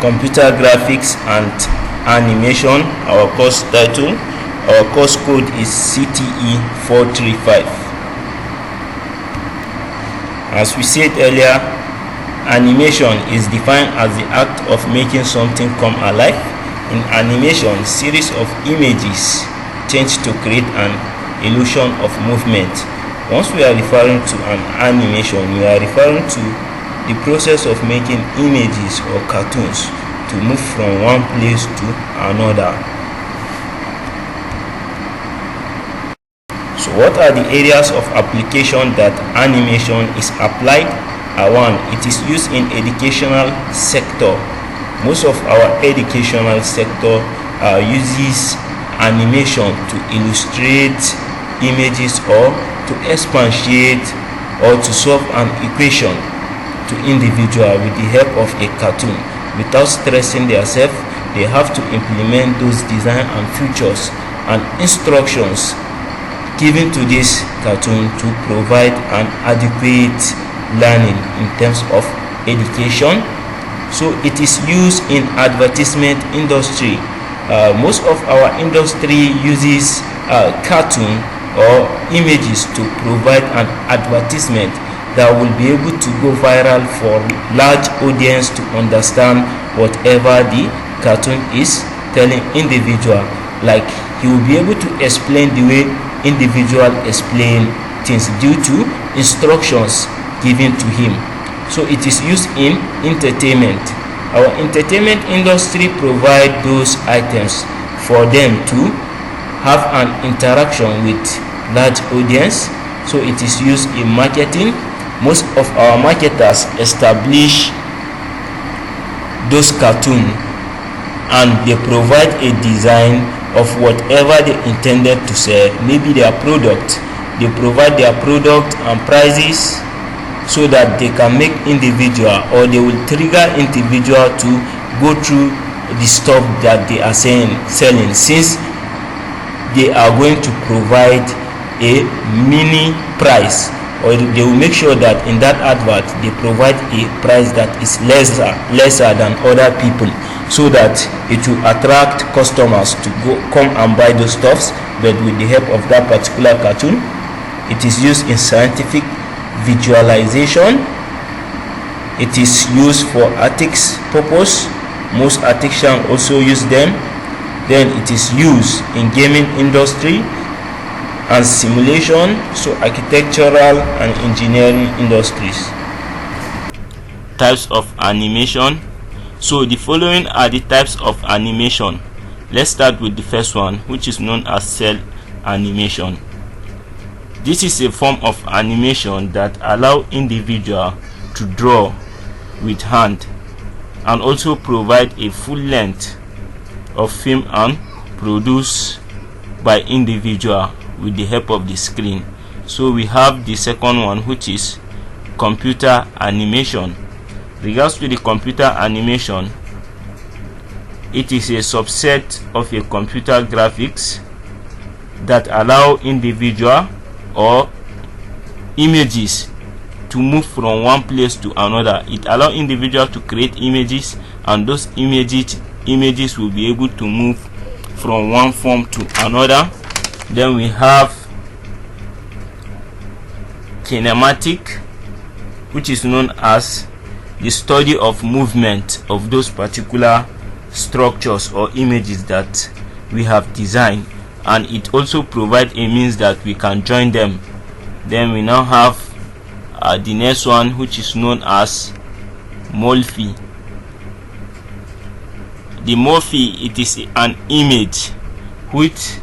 computer graphics and animation, our course title. Our course code is CTE 435. As we said earlier, animation is defined as the act of making something come alive. In animation, series of images change to create an illusion of movement. Once we are referring to an animation, we are referring to the process of making images or cartoons to move from one place to another. So what are the areas of application that animation is applied? 1. It is used in educational sector. Most of our educational sector uses animation to illustrate images or to expatiate or to solve an equation to individual with the help of a cartoon. Without stressing themselves, they have to implement those design and features and instructions given to this cartoon to provide an adequate learning in terms of education. So it is used in advertisement industry. Most of our industry uses cartoon or images to provide an advertisement that will be able to go viral for large audience to understand whatever the cartoon is telling individual. Like he will be able to explain the way individual explain things due to instructions given to him. So it is used in entertainment. Our entertainment industry provide those items for them to have an interaction with large audience. So it is used in marketing. Most of our marketers establish those cartoons and they provide a design of whatever they intended to sell, maybe their product. They provide their product and prices so that they can make individual, or they will trigger individual to go through the stuff that they are selling, since they are going to provide a mini price, or they will make sure that in that advert they provide a price that is lesser than other people, so that it will attract customers to come and buy those stuffs, but with the help of that particular cartoon. It is used in scientific visualization. It is used for ethics purpose. Most artisans also use them. Then it is used in gaming industry and simulation, so architectural and engineering industries. Types of animation. So the following are the types of animation. Let's start with the first one, which is known as cell animation. This is a form of animation that allow individual to draw with hand and also provide a full length of film and produce by individual with the help of the screen. So we have the second one, which is computer animation. Regards to the computer animation, it is a subset of a computer graphics that allow individual or images to move from one place to another. It allows individual to create images, and those images will be able to move from one form to another. Then we have kinematic, which is known as the study of movement of those particular structures or images that we have designed, and it also provides a means that we can join them. Then we now have the next one, which is known as morphy. The morphy, it is an image which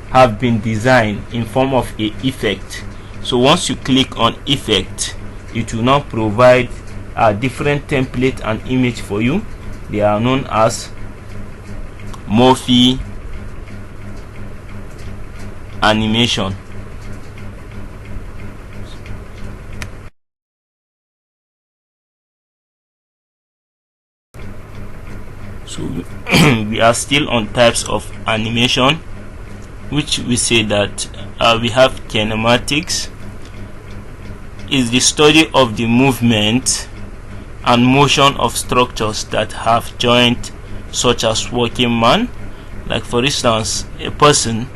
have been designed in form of a effect. So once you click on effect, it will now provide a different template and image for you. They are known as morphy animation. So we are still on types of animation, which we say that we have kinematics, is the study of the movement and motion of structures that have joint, such as walking man, like for instance a person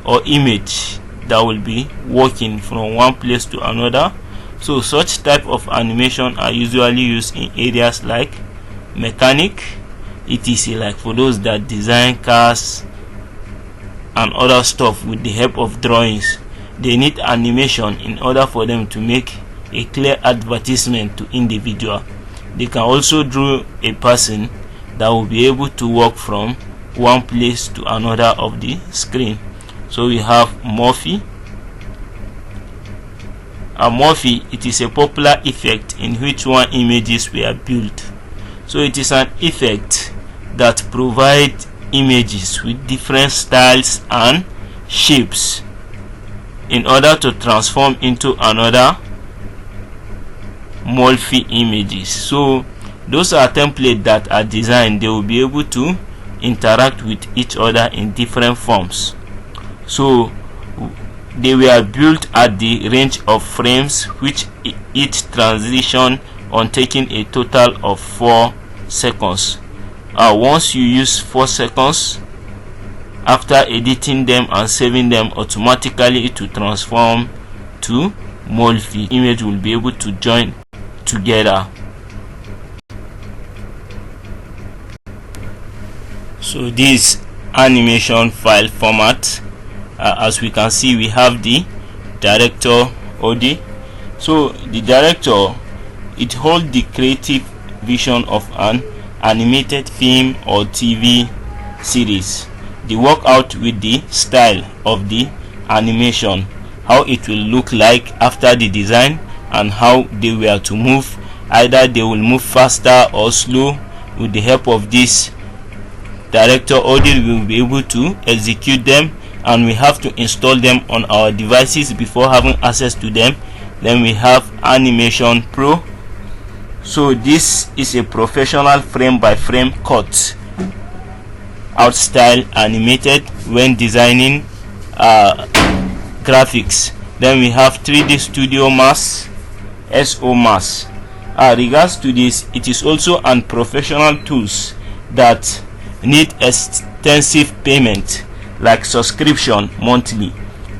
or image that will be walking from one place to another. So such type of animation are usually used in areas like mechanic, etc., like for those that design cars and other stuff with the help of drawings. They need animation in order for them to make a clear advertisement to individual. They can also draw a person that will be able to walk from one place to another of the screen. So we have Morphe. A Morphe, it is a popular effect in which one images were built. So it is an effect that provides images with different styles and shapes in order to transform into another Morphe images. So those are templates that are designed, they will be able to interact with each other in different forms. So they were built at the range of frames, which each transition on taking a total of 4 seconds. Once you use 4 seconds, after editing them and saving them, automatically it will transform to Morphe. Image will be able to join together. So this animation file format, as we can see, we have the director OD. So the director, it holds the creative vision of an animated film or TV series. They work out with the style of the animation, how it will look like after the design, and how they were to move. Either they will move faster or slow. With the help of this director OD, we will be able to execute them, and we have to install them on our devices before having access to them. Then we have Animation Pro. So this is a professional frame by frame cut out style animated when designing graphics. Then we have 3D Studio Max, SO Max. Regards to this, it is also an professional tools that need extensive payment, like subscription monthly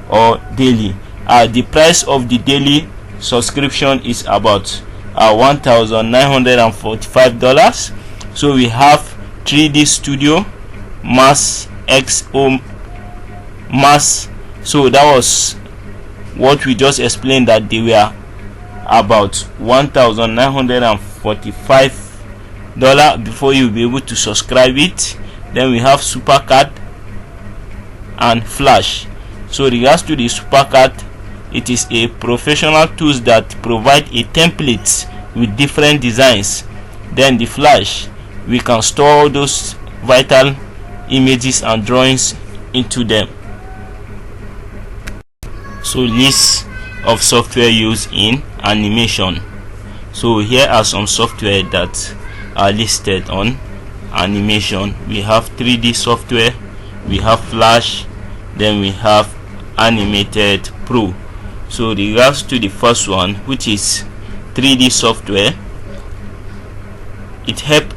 or daily. The price of the daily subscription is about $1,945. So we have 3D Studio Max, XO Max. So that was what we just explained, that they were about $1,945 before you'll be able to subscribe it. Then we have SuperCAD and Flash. So regards to the SuperCAD, it is a professional tools that provide a template with different designs. Then the Flash, we can store those vital images and drawings into them. So list of software used in animation. So here are some software that are listed on animation. We have 3D software, we have Flash, then we have Animated Pro. So regards to the first one, which is 3D software, it helps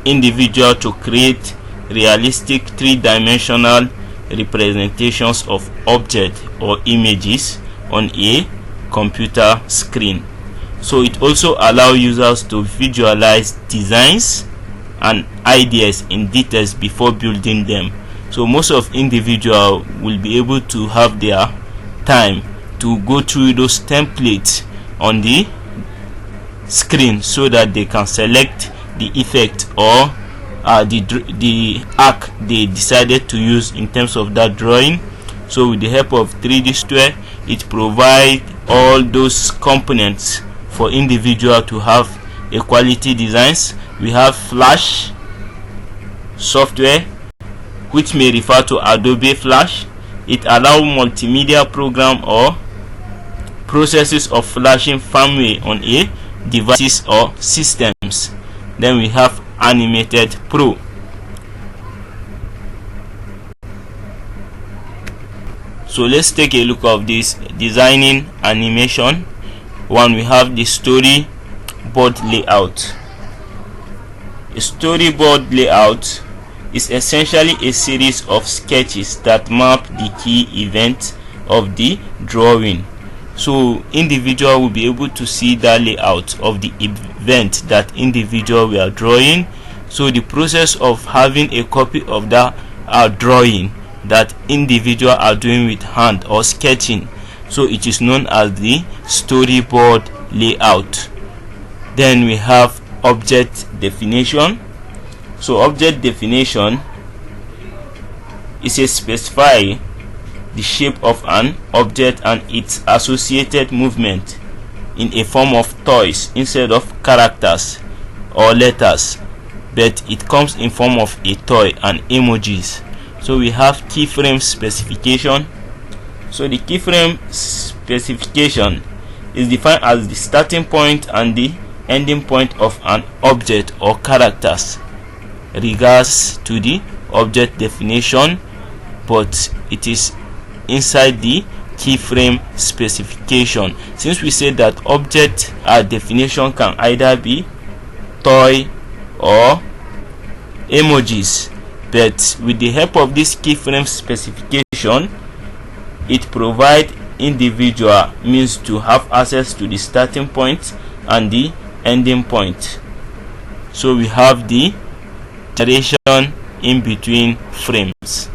individual to create realistic 3-dimensional representations of objects or images on a computer screen. So it also allows users to visualize designs and ideas in details before building them. So most of individuals will be able to have their time to go through those templates on the screen, so that they can select the effect or the arc they decided to use in terms of that drawing. So with the help of 3D software, it provides all those components for individual to have a quality designs. We have Flash software, which may refer to Adobe Flash. It allows multimedia program or processes of flashing firmware on a devices or systems. Then we have Animated Pro. So let's take a look of this designing animation. One, we have the story storyboard layout. A storyboard layout is essentially a series of sketches that map the key events of the drawing. So individual will be able to see the layout of the event that individual we are drawing. So the process of having a copy of that drawing that individual are doing with hand or sketching, so it is known as the storyboard layout. Then we have object definition. So object definition is a specify the shape of an object and its associated movement in a form of toys instead of characters or letters, but it comes in form of a toy and emojis. So we have keyframe specification. So the keyframe specification is defined as the starting point and the ending point of an object or characters regards to the object definition, but it is inside the keyframe specification. Since we said that object definition can either be toy or emojis, but with the help of this keyframe specification, it provides individual means to have access to the starting point and the ending point. So we have the duration in between frames.